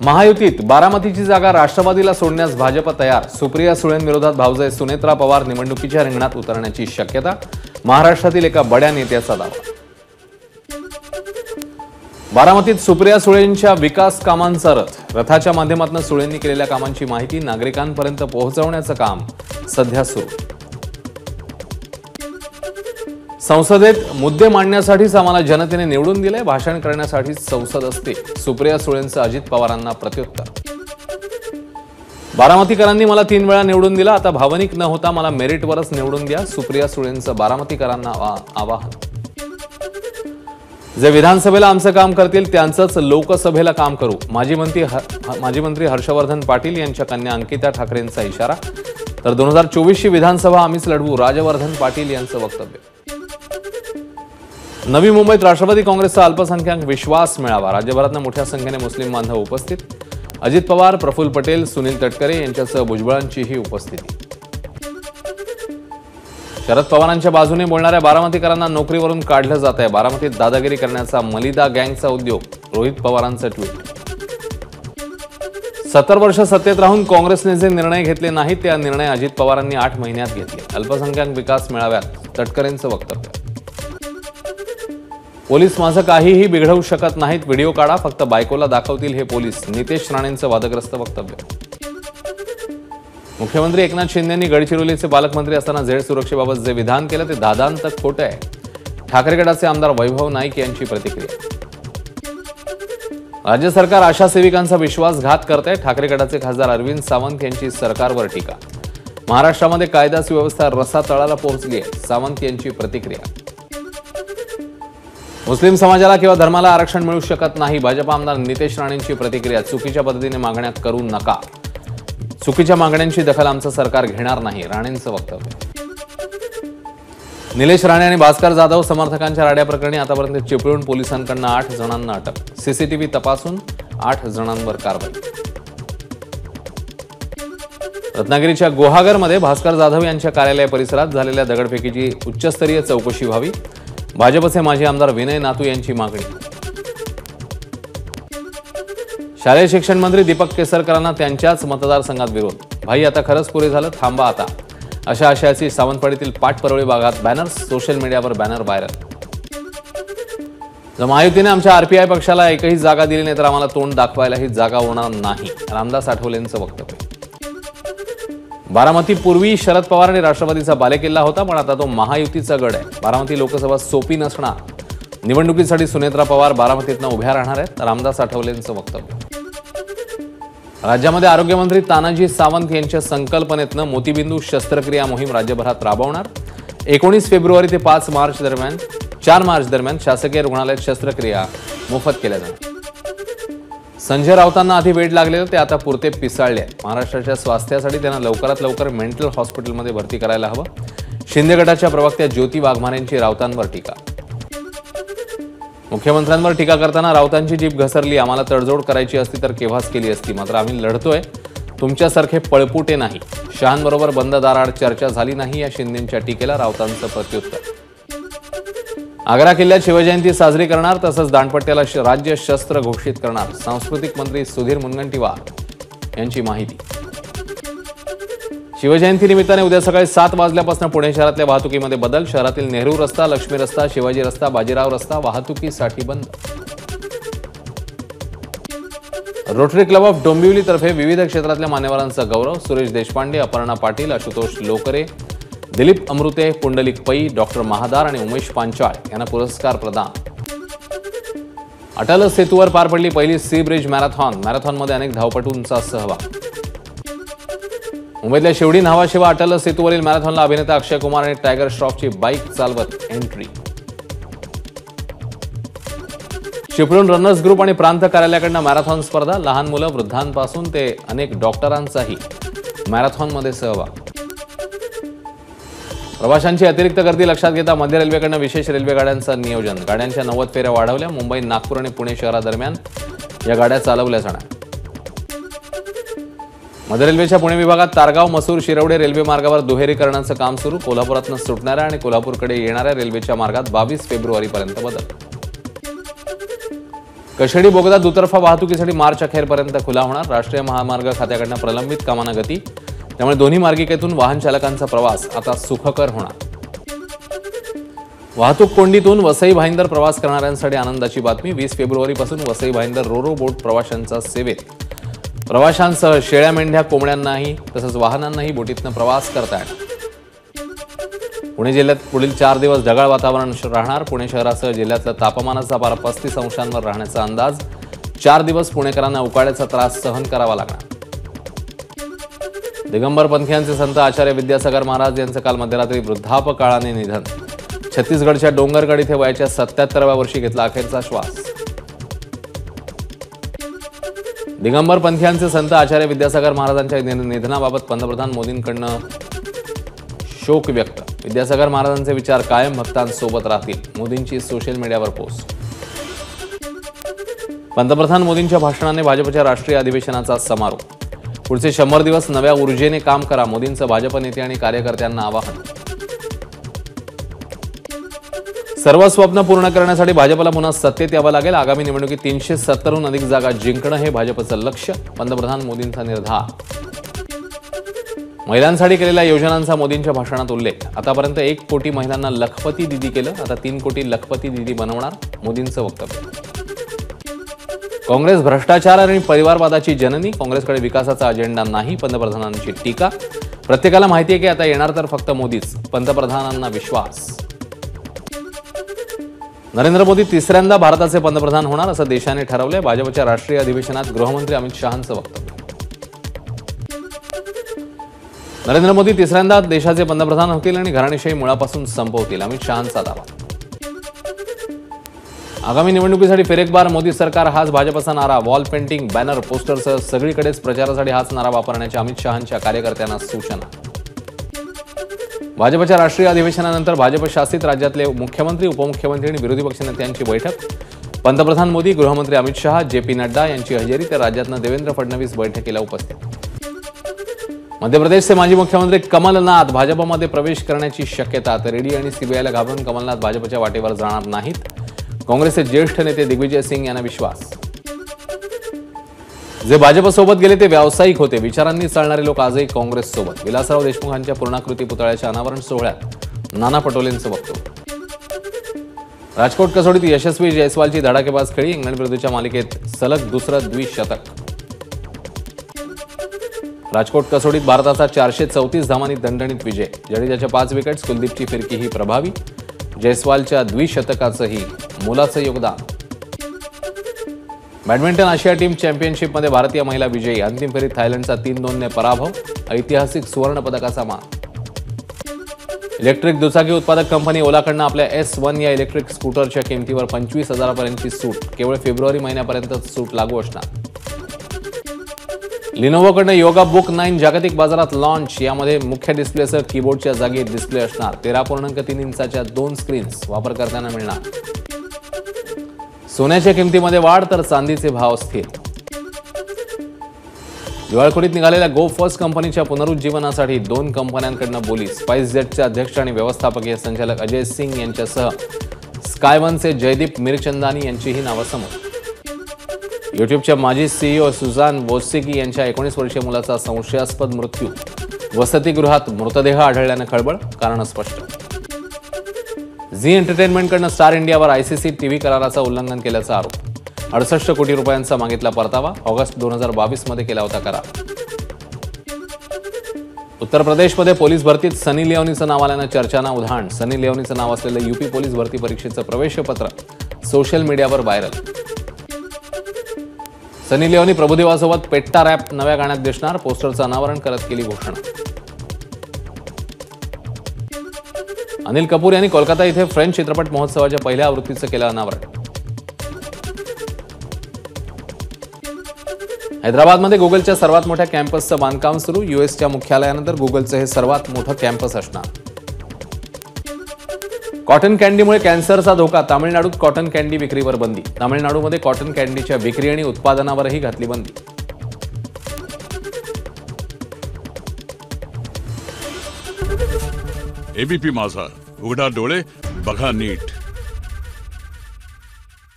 महायुतीत बारामतीची जागा राष्ट्रवादीला सोडण्यास भाजप तयार। सुप्रिया सुळेंविरोधात भाऊजाई सुनेत्रा पवार निवडणुकीच्या रिंगणात उतरण्याची शक्यता। महाराष्ट्रातील एका बड्या नेत्याचा दावा। बारामतीत सुप्रिया सुळेंच्या विकास कामांचा रथाच्या माध्यमातून सुळेंनी केलेल्या कामांची माहिती नागरिकांपर्यंत पोहोचवण्याचं काम सध्या सुरू। संसदेत मुद्दे मांडण्यासाठीच आम्हाला जनतेने निवडून दिले, भाषण करण्यासाठी संसद असते। सुप्रिया सुळेंचं अजित पवारांना प्रत्युत्तर। बारामतीकरांनी मला 3 वेळा निवडून दिला, आता भावनिक न होता मला मेरिटवरच निवडून द्या। सुप्रिया सुळेंचं बारामतीकरांना आवाहन। जे विधानसभेला आमचं काम करतील त्यांचंच लोकसभेला काम करू। माजी मंत्री हर्षवर्धन पाटील यांच्या कन्या अंकिता ठाकरेंचा इशारा। तर 2024ची विधानसभा आम्हीच लढवू, राजवर्धन पाटील यांचं वक्तव्य। नवी मुंबईत राष्ट्रवादी काँग्रेसचा अल्पसंख्याक विश्वास मेळावा। राज्यभरातून मोठ्या संख्येने मुस्लिम बांधव उपस्थित। अजित पवार, प्रफुल्ल पटेल, सुनील तटकरे यांच्यासह भुजबळांचीही उपस्थिती। शरद पवारांच्या बाजूने बोलणाऱ्या बारामतीकरांना नोकरीवरून काढलं जात आहे। बारामतीत दादागिरी करण्याचा मलिदा गँगचा उद्योग। रोहित पवारांचं ट्विट। 70 वर्ष सत्तेत राहून काँग्रेसने जे निर्णय घेतले नाहीत त्या निर्णय अजित पवारांनी 8 महिन्यात घेतले। अल्पसंख्याक विकास मेळाव्यात तटकरेंचं वक्तव्य। पोलीस माझं काहीही बिघडवू शकत नाहीत, व्हिडिओ काढा, फक्त बायकोला दाखवतील हे पोलीस। नितेश राणेंचं वादग्रस्त वक्तव्य। मुख्यमंत्री एकनाथ शिंदेंनी गडचिरोलीचे पालकमंत्री असताना झेड सुरक्षेबाबत जे विधान केलं ते दादांत खोटं आहे। ठाकरे गटाचे आमदार वैभव नाईक यांची प्रतिक्रिया। राज्य सरकार आशा सेविकांचा विश्वासघात करते। ठाकरे गटाचे खासदार अरविंद सावंत यांची सरकारवर टीका। महाराष्ट्रामध्ये कायदा सुव्यवस्था रसातळाला पोहोचली आहे, सावंत यांची प्रतिक्रिया। मुस्लिम समाजाला किंवा धर्माला आरक्षण मिळू शकत नाही, भाजप आमदार नितेश राणेंची प्रतिक्रिया। चुकीच्या पद्धतीने मागण्या करू नका, चुकीच्या मागण्यांची दखल आमचं सरकार घेणार नाही, राणेंचं वक्तव्य। निलेश राणे आणि भास्कर जाधव समर्थकांच्या राड्याप्रकरणी आतापर्यंत चिपळूण पोलिसांकडून 8 जणांना अटक। सीसीटीव्ही तपासून 8 जणांवर कारवाई। रत्नागिरीच्या गुहागरमध्ये भास्कर जाधव यांच्या कार्यालय परिसरात झालेल्या दगडफेकीची उच्चस्तरीय चौकशी व्हावी, भाजपचे माजी आमदार विनय नातू यांची मागणी। शालेय शिक्षण मंत्री दीपक केसरकरांना त्यांच्याच मतदारसंघात विरोध। भाई आता खरंच पुरे झालं, थांबा आता, अशा आशयाची सावंतवाडीतील पाटपरवळी भागात बॅनर्स। सोशल मीडियावर बॅनर व्हायरल। जर महायुतीने आमच्या आरपीआय पक्षाला एकही जागा दिली नाही तर आम्हाला तोंड दाखवायलाही जागा होणार नाही, रामदास आठवलेंचं वक्तव्य। बारामती पूर्वी शरद पवार आणि राष्ट्रवादीचा बालेकिल्ला होता, पण आता तो महायुतीचा गड आहे। बारामती लोकसभा सोपी नसणार, निवडणुकीसाठी सुनेत्रा पवार बारामतीतनं उभ्या राहणार आहेत, रामदास आठवलेंचं वक्तव्य। राज्यामध्ये आरोग्यमंत्री तानाजी सावंत यांच्या संकल्पनेतनं मोतीबिंदू शस्त्रक्रिया मोहीम राज्यभरात राबवणार। 19 फेब्रुवारी ते 4 मार्च दरम्यान शासकीय रुग्णालयात शस्त्रक्रिया मोफत केल्या जाणार। संजय राऊतांना आधी वेळ लागलेलं ते आता पुरते पिसाळले आहे। महाराष्ट्राच्या स्वास्थ्यासाठी त्यांना लवकरात लवकर मेंटल हॉस्पिटलमध्ये भरती करायला हवं। शिंदे गटाच्या प्रवक्त्या ज्योती वाघमारेंची राऊतांवर टीका। मुख्यमंत्र्यांवर टीका करताना राऊतांची जीभ घसरली। आम्हाला तडजोड करायची असती तर केव्हाच केली असती, मात्र आम्ही लढतोय, तुमच्यासारखे पळपुटे नाही। शहांबरोबर बंद दाराआड चर्चा झाली नाही, या शिंदेंच्या टीकेला राऊतांचं प्रत्युत्तर। आग्रा किल्ल्यात शिवजयंती साजरी करणार, तसंच दांडपट्ट्याला राज्य शस्त्र घोषित करणार। सांस्कृतिक मंत्री सुधीर मुनगंटीवार यांची माहिती। शिवजयंती निमित्ताने उद्या सकाळी 7 वाजल्यापासून पुणे शहरातल्या वाहतुकीमध्ये बदल। शहरातील नेहरू रस्ता, लक्ष्मी रस्ता, शिवाजी रस्ता, बाजीराव रस्ता वाहतुकीसाठी बंद। रोटरी क्लब ऑफ डोंबिवलीतर्फे विविध क्षेत्रातल्या मान्यवरांचा गौरव। सुरेश देशपांडे, अपर्णा पाटील, आशुतोष लोकरे, दिलीप अमृते, पुंडलिक पै, डॉक्टर महादार आणि उमेश पांचाळ यांना पुरस्कार प्रदान। अटल सेतूवर पार पडली पहिली सी ब्रिज मॅरेथॉन। मॅरेथॉनमध्ये अनेक धावपटूंचा सहभाग। मुंबईतल्या शिवडी न्हावाशेवा अटल सेतूवरील मॅरेथॉनला अभिनेता अक्षय कुमार आणि टायगर श्रॉफची बाईक चालवत एंट्री। चिपळूण रनर्स ग्रुप आणि प्रांत कार्यालयाकडून मॅरेथॉन स्पर्धा। लहान मुलं वृद्धांपासून ते अनेक डॉक्टरांचाही मॅरेथॉनमध्ये सहभाग। प्रवाशांची अतिरिक्त गर्दी लक्षात घेता मध्य रेल्वेकडून विशेष रेल्वे गाड्यांचं नियोजन। गाड्यांच्या 90 फेऱ्या वाढवल्या। मुंबई, नागपूर आणि पुणे शहरादरम्यान या गाड्या चालवल्या जाणार। मध्य रेल्वेच्या पुणे विभागात तारगाव, मसूर, शिरवडे रेल्वे मार्गावर दुहेरीकरणाचं काम सुरू। कोल्हापुरातून सुटणाऱ्या आणि कोल्हापूरकडे येणाऱ्या रेल्वेच्या मार्गात 22 फेब्रुवारीपर्यंत बदल। कशेडी बोगदा दुतर्फा वाहतुकीसाठी मार्च अखेरपर्यंत खुला होणार. राष्ट्रीय महामार्ग खात्याकडून प्रलंबित कामांना गती, त्यामुळे दोन्ही मार्गिकेतून वाहन चालकांचा प्रवास आता सुखकर होणार. वाहतूक कोंडीतून वसई भाईंदर प्रवास करणाऱ्यांसाठी आनंदाची बातमी. 20 फेब्रुवारीपासून वसई भाईंदर रोरो बोट प्रवाशांचा सेवेत. प्रवाशांसह शेळ्या, मेंढ्या, कोंबड्यांनाही तसंच वाहनांनाही बोटीतनं प्रवास करता येणार. पुणे जिल्ह्यात पुढील 4 दिवस ढगाळ वातावरण राहणार. पुणे शहरासह जिल्ह्यातलं तापमानाचा पारा 35 अंशांवर राहण्याचा अंदाज. 4 दिवस पुणेकरांना उकाड्याचा त्रास सहन करावा लागणार. दिगंबर पंथीयांचे संत आचार्य विद्यासागर महाराज यांचं काल मध्यरात्री वृद्धापकाळाने निधन. छत्तीसगडच्या डोंगरगड इथे वयाच्या 77व्या वर्षी घेतला अखेरचा श्वास. दिगंबर पंथीयांचे संत आचार्य विद्यासागर महाराजांच्या निधनाबाबत पंतप्रधान मोदींकडनं शोक व्यक्त. विद्यासागर महाराजांचे विचार कायम भक्तांसोबत राहतील. मोदींची सोशल मीडियावर पोस्ट. पंतप्रधान मोदींच्या भाषणाने भाजपच्या राष्ट्रीय अधिवेशनाचा समारोप. पुढचे 100 दिवस नव्या ऊर्जेने काम करा, मोदींचं भाजप नेते आणि कार्यकर्त्यांना आवाहन. सर्व स्वप्न पूर्ण करण्यासाठी भाजपला पुन्हा सत्तेत यावं लागेल. आगामी निवडणुकीत 370हून अधिक जागा जिंकणं हे भाजपचं लक्ष्य, पंतप्रधान मोदींचा निर्धार. महिलांसाठी केलेल्या योजनांचा मोदींच्या भाषणात उल्लेख. आतापर्यंत 1 कोटी महिलांना लखपती दीदी केलं, आता 3 कोटी लखपती दीदी बनवणार, मोदींचं वक्तव्य. काँग्रेस भ्रष्टाचार आणि परिवारवादाची जननी, काँग्रेसकडे विकासाचा अजेंडा नाही, पंतप्रधानांची टीका. प्रत्येकाला माहिती आहे की आता येणार तर फक्त मोदीच, पंतप्रधानांना विश्वास. नरेंद्र मोदी 3ऱ्यांदा भारताचे पंतप्रधान होणार असं देशाने ठरवलंय. भाजपच्या राष्ट्रीय अधिवेशनात गृहमंत्री अमित शहांचं वक्तव्य. नरेंद्र मोदी 3ऱ्यांदा देशाचे पंतप्रधान होतील आणि घराणेशाही मुळापासून संपवतील, अमित शहांचा दावा. आगामी निवडणुकीसाठी फिर एक बार मोदी सरकार हाच भाजपचा नारा. वॉल पेंटिंग, बॅनर, पोस्टरसह सगळीकडेच प्रचारासाठी हाच नारा वापरण्याच्या अमित शहांच्या कार्यकर्त्यांना सूचना. भाजपच्या राष्ट्रीय अधिवेशनानंतर भाजप शासित राज्यातले मुख्यमंत्री, उपमुख्यमंत्री आणि विरोधी पक्षनेत्यांची बैठक. पंतप्रधान मोदी, गृहमंत्री अमित शहा, JP नड्डा यांची हजेरी, तर राज्यातनं देवेंद्र फडणवीस बैठकीला उपस्थित. मध्य प्रदेशचे माजी मुख्यमंत्री कमलनाथ भाजपमध्ये प्रवेश करण्याची शक्यता. तर ईडी आणि CBIला घाबरून कमलनाथ भाजपच्या वाटेवर जाणार नाहीत, काँग्रेसचे ज्येष्ठ नेते दिग्विजय सिंग यांना विश्वास. जे भाजपसोबत गेले ते व्यावसायिक होते, विचारांनी चालणारे लोक आजही काँग्रेससोबत. विलासराव देशमुखांच्या पूर्णाकृती पुतळ्याच्या अनावरण सोहळ्यात नाना पटोलेंचं वक्तव्य. राजकोट कसोटीत यशस्वी जयस्वालची धडाकेबाज खेळी. इंग्लंड विरुद्धच्या मालिकेत सलग दुसरं द्विशतक. राजकोट कसोटीत भारताचा 434 धावांनी दणदणीत विजय. जडेजाच्या 5 विकेट्स, कुलदीपची फिरकी ही प्रभावी. जयस्वालच्या द्विशतकाचंही मोलाचं योगदान. बॅडमिंटन आशिया टीम चॅम्पियनशिपमध्ये भारतीय महिला विजयी. अंतिम फेरीत थायलंडचा 3-2 ने पराभव. ऐतिहासिक सुवर्ण पदकाचा मान. इलेक्ट्रिक दुचाकी उत्पादक कंपनी ओलाकडनं आपल्या S1 या इलेक्ट्रिक स्कूटरच्या किमतीवर 25,000पर्यंतची सूट. केवळ फेब्रुवारी महिन्यापर्यंतच सूट लागू असणार. लिनोव्होकडनं योगा बुक 9 जागतिक बाजारात लॉन्च. यामध्ये मुख्य डिस्प्लेसह कीबोर्डच्या जागी डिस्प्ले असणार. 13.3 इंचाच्या 2 स्क्रीन्स वापरकर्त्यांना मिळणार. सोन्याच्या किमतीमध्ये वाढ, तर चांदीचे भाव स्थिर. दिवाळखोरीत निघालेल्या गो फर्स्ट कंपनीच्या पुनरुज्जीवनासाठी 2 कंपन्यांकडनं बोली. स्पाइसजेटचे अध्यक्ष आणि व्यवस्थापकीय संचालक अजय सिंग यांच्यासह स्कायवनचे जयदीप मिरचंदानी यांचीही नावं समोर. युट्यूबच्या माजी CEO सुझान वोस्सिकी यांच्या 19 वर्षीय मुलाचा संशयास्पद मृत्यू. वसतिगृहात मृतदेह आढळल्यानं खळबळ, कारण स्पष्ट. झी एंटरटेनमेंटकडनं स्टार इंडियावर ICC TV कराराचं उल्लंघन केल्याचा आरोप. 68 कोटी रुपयांचा मागितला परतावा. ऑगस्ट 2022 मध्ये केला होता करार. उत्तर प्रदेशमध्ये पोलीस भरतीत सनी लिओनीचं नाव आल्यानं चर्चांना उधाण. सनी लिओनीचं नाव असलेलं UP पोलीस भरती परीक्षेचं प्रवेशपत्र सोशल मीडियावर व्हायरल. सनी लिओनी प्रभुदेवासोबत पेट्टा रॅप नव्या गाण्यात दिसणार. पोस्टरचं अनावरण करत केली घोषणा. अनिल कपूर यांनी कोलकाता इथे फ्रेंच चित्रपट महोत्सवाच्या पहिल्या आवृत्तीचं केलं अनावरण. हैदराबादमध्ये गुगलच्या सर्वात मोठ्या कॅम्पसचं बांधकाम सुरू. USच्या मुख्यालयानंतर गुगलचं हे सर्वात मोठं कॅम्पस असणार. कॉटन कॅन्डीमुळे कॅन्सरचा धोका. तामिळनाडूत कॉटन कॅन्डी विक्रीवर बंदी. तामिळनाडूमध्ये कॉटन कॅन्डीच्या विक्री आणि उत्पादनावरही घातली बंदी. ABP माझा, उघडा डोळे बघा नीट.